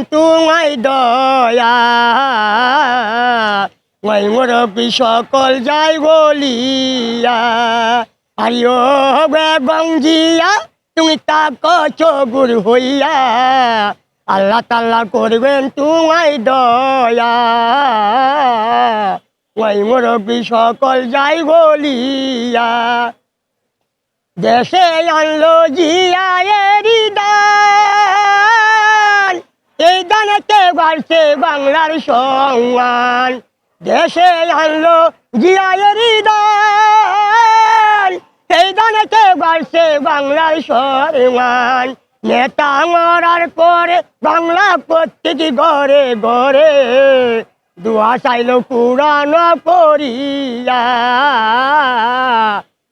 তোমায় দয়া ওই মুরব্বী সকল যাই বলিয়া আরিও গঞ্জিয়া তুমি তাক চগুর হইয়া আল্লাহ তাল্লাহ করবেন তোমায় দয়া ওই মুরব্বী সকল যাই বলিয়া দেশে আনলো জিয়া দান এই দানেতে বাড়ছে বাংলার সম্মান দেশে আনলো জিয়া দান এই দানেতে বাড়ছে বাংলার সম্মান নেতা মরার পরে বাংলা প্রত্যেক ঘরে ঘরে দুয়া চাইল পুরানো করিয়া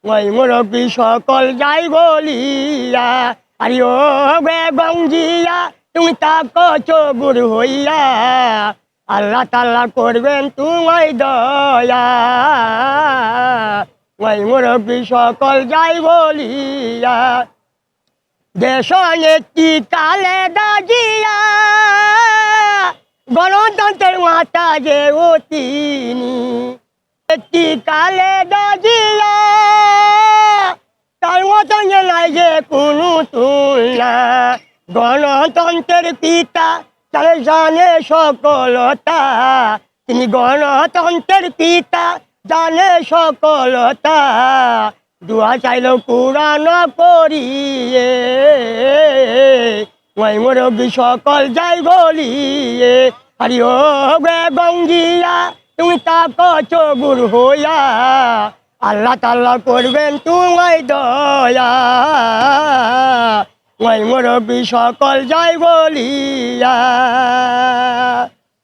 ওই মুরব্বী সকল যাই বলিয়া আরে ও গঞ্জিয়া তুমি তাক চগুর হইয়া আল্লাহ তাল্লাহ করবেন তোমায় দয়া ওই মুরব্বী সকল যাই বলিয়া দেশ নেত্রী কালে দাজিয়া গণতন্ত্রের মাতা যে ও তিনি নেত্রী কালে দাজিয়া তার মতন নাই যে কোনো তুলনা গণতন্ত্রের পিতা তার জানে সকলতা তিনি গণতন্ত্রের পিতা জানে সকলতা দুয়া চাইল পুরানো করিয়ে ওই মুরব্বী সকল যাই বলিয়ে আরে ও গঞ্জিয়া তুমি তাক চগুর হইয়া আল্লাহ তাল্লাহ করবেন তোমায় দয়া ওই মুরব্বী সকল যাই বলিয়া